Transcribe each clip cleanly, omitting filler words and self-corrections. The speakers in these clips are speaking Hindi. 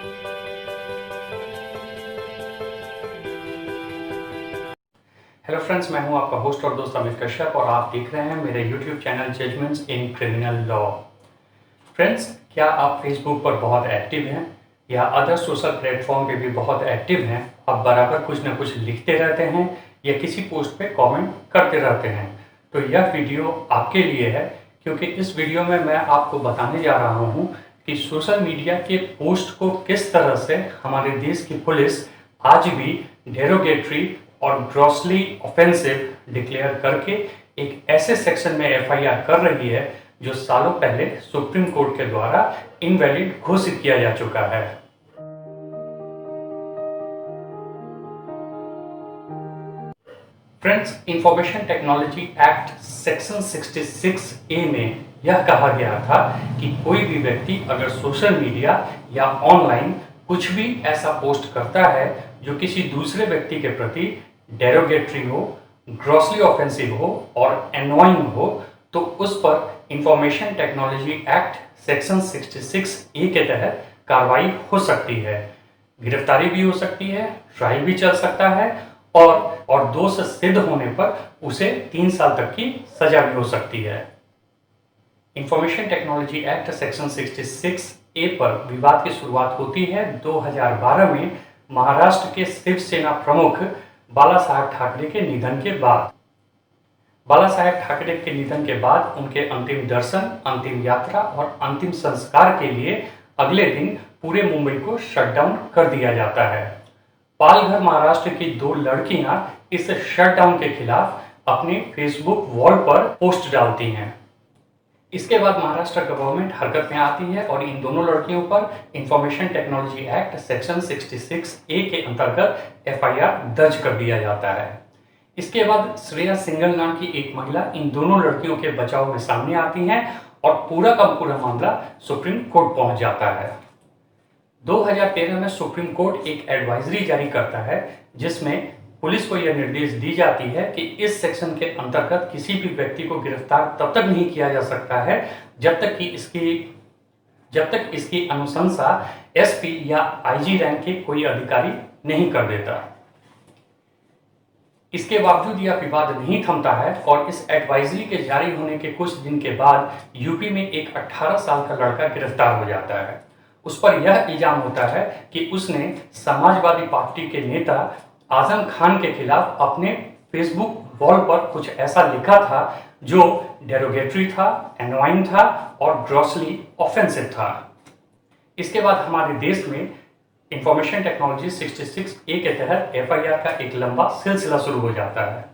हेलो फ्रेंड्स, मैं हूं आपका होस्ट और दोस्त अमित कश्यप और आप देख रहे हैं मेरे YouTube channel judgements in criminal law. Friends, क्या आप फेसबुक पर बहुत एक्टिव हैं या अदर सोशल प्लेटफॉर्म पे भी बहुत एक्टिव हैं? आप बराबर कुछ ना कुछ लिखते रहते हैं या किसी पोस्ट पे कमेंट करते रहते हैं? तो यह वीडियो आपके लिए है, क्योंकि इस वीडियो में मैं आपको बताने जा रहा हूं कि सोशल मीडिया के पोस्ट को किस तरह से हमारे देश की पुलिस आज भी डेरोगेटरी और ग्रॉसली ऑफेंसिव डिक्लेयर करके एक ऐसे सेक्शन में एफआईआर कर रही है जो सालों पहले सुप्रीम कोर्ट के द्वारा इनवैलिड घोषित किया जा चुका है। Friends, information technology act section 66A में यह कहा गया था कि कोई भी व्यक्ति अगर सोशल मीडिया या ऑनलाइन कुछ भी ऐसा पोस्ट करता है जो किसी दूसरे व्यक्ति के प्रति डेरोगेटरी हो, ग्रॉसली ऑफेंसिव हो और एनोइंग हो, तो उस पर information technology act section 66A के तहत कार्रवाई हो सकती है। गिरफ्तारी भी हो सकती है, ट्रायल भी चल सकता है और दोष सिद्ध होने पर उसे 3 साल तक की सजा भी हो सकती है। Information technology act section 66A पर विवाद की शुरुआत होती है 2012 में महाराष्ट्र के शिवसेना प्रमुख बाला साहेब ठाकरे के निधन के बाद। बाला साहेब ठाकरे के निधन के बाद उनके अंतिम दर्शन, अंतिम यात्रा और अंतिम संस्कार के लिए अगले दिन पूरे मुंबई को शटडाउन कर दिया जाता है। पालघर महाराष्ट्र की 2 लड़कियां इस शटडाउन के खिलाफ अपने फेसबुक वॉल पर पोस्ट डालती हैं। इसके बाद महाराष्ट्र गवर्नमेंट हरकत में आती है और इन दोनों लड़कियों पर information technology act section 66A के अंतर्गत एफआईआर दर्ज कर दिया जाता है। इसके बाद श्रेया सिंघल नाम की एक महिला इन दोनों लड़कियों के बचाव में सामने आती हैं और पूरा का पूरा मामला सुप्रीम कोर्ट पहुंच जाता है। 2013 में सुप्रीम कोर्ट एक एडवाइजरी जारी करता है जिसमें पुलिस को यह निर्देश दी जाती है कि इस सेक्शन के अंतर्गत किसी भी व्यक्ति को गिरफ्तार तब तक नहीं किया जा सकता है जब तक इसकी अनुशंसा एसपी या आईजी रैंक के कोई अधिकारी नहीं कर देता। इसके बावजूद यह विवाद नहीं थमता है और इस एडवाइजरी के जारी होने के कुछ दिन के बाद यूपी में एक 18 साल का लड़का गिरफ्तार हो जाता है। उस पर यह इल्जाम होता है कि उसने समाजवादी पार्टी के नेता आजम खान के खिलाफ अपने फेसबुक वॉल पर कुछ ऐसा लिखा था जो डेरोगेटरी था, एनोइंग था और ग्रॉसली ऑफेंसिव था। इसके बाद हमारे देश में इंफॉर्मेशन टेक्नोलॉजी 66A के तहत एफआईआर का एक लंबा सिलसिला शुरू हो जाता है।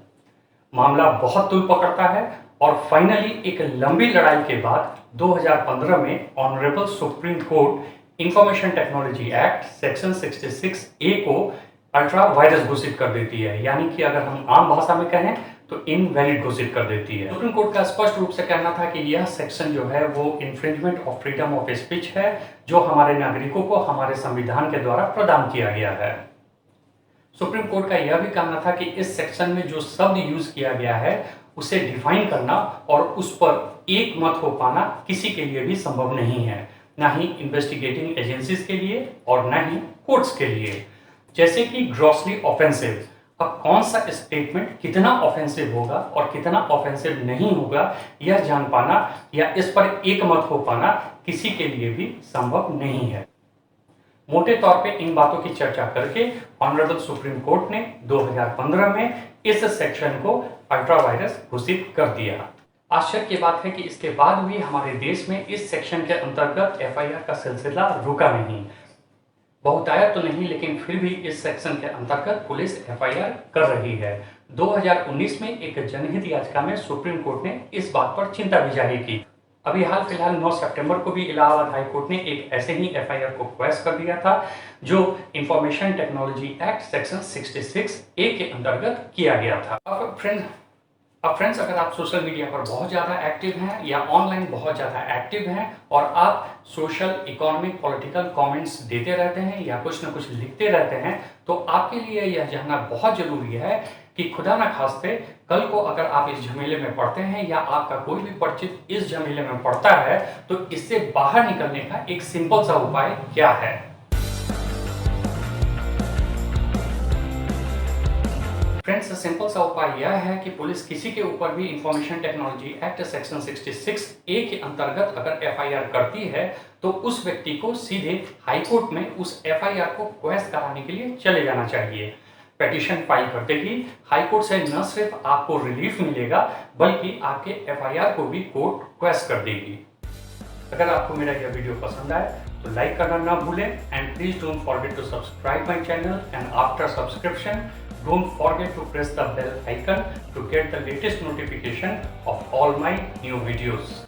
मामला बहुत तूल पकड़ता है और फाइनली एक लंबी लड़ाई के बाद 2015 में honourable supreme court information technology act section 66A को अल्ट्रा वायरस घोषित कर देती है, यानी कि अगर हम आम भाषा में कहें तो इनवैलिड घोषित कर देती है। सुप्रीम कोर्ट का स्पष्ट रूप से कहना था कि यह सेक्शन जो है वो infringement of freedom of speech है जो हमारे नागरिकों को हमारे संविधान के द्वारा प्रदान किया गया है। सुप्रीम कोर्ट का यह भी कहना था कि इस सेक्शन में जो शब्द यूज किया गया है उसे डिफाइन करना और उस पर एक मत हो पाना किसी के लिए भी संभव नहीं है, ना ही इन्वेस्टिगेटिंग एजेंसीज के लिए और ना ही कोर्ट्स के लिए। जैसे कि ग्रॉसली ऑफेंसिव, अब कौन सा स्टेटमेंट कितना ऑफेंसिव होगा और कितना ऑफेंसिव नहीं होगा यह जान पाना या इस पर एक मत हो पाना किसी के लिए भी संभव नहीं है। मोटे तौर पे इन बातों की चर्चा करके ऑनरेबल सुप्रीम कोर्ट ने 2015 में इस सेक्शन को अल्ट्रा वायरस घोषित कर दिया। आश्चर्य की बात है कि इसके बाद भी हमारे देश में इस सेक्शन के अंतर्गत एफआईआर का सिलसिला रुका नहीं। बहुतायत तो नहीं, लेकिन फिर भी इस सेक्शन के अंतर्गत पुलिस एफआईआर कर रही है। 2019 में एक जनहित याचिका में सुप्रीम कोर्ट ने इस बात पर चिंता भी जाहिर की। अभी हाल फिलहाल 9 सितंबर को भी इलाहाबाद हाई कोर्ट ने एक ऐसे ही एफआईआर को क्वैश कर दिया था जो information technology act section 66A के अंतर्गत किया गया था। अब फ्रेंड्स, अगर आप सोशल मीडिया पर बहुत ज़्यादा एक्टिव हैं या ऑनलाइन बहुत ज़्यादा एक्टिव हैं और आप सोशल, इकोनॉमिक, पॉलिटिकल कमेंट्स देते रहते हैं या कुछ न कुछ लिखते रहते हैं, तो आपके लिए यह जानना बहुत ज़रूरी है कि खुदा न खास्ते कल को अगर आप इस झमेले में पड़ते हैं या आपका कोई भी परिचित इस झमेले में पड़ता है तो इससे बाहर निकलने का एक सिंपल सा उपाय क्या है। फ्रेंड्स, सिंपल सा उपाय यह है कि पुलिस किसी के ऊपर भी information technology act section 66A के अंतर्गत अगर एफआईआर करती है तो उस व्यक्ति को सीधे हाईकोर्ट में उस एफआईआर को क्वेश कराने के लिए चले जाना चाहिए। पेटिशन फाइल करते ही हाईकोर्ट से न सिर्फ आपको रिलीफ मिलेगा बल्कि आपके एफआईआर को भी कोर्ट क्वेश कर देगी। अगर आपको मेरा यह वीडियो पसंद आए तो लाइक करना ना भूलें and please don't forget to subscribe my channel and after subscription don't forget to press the bell icon to get the latest notification of all my new videos.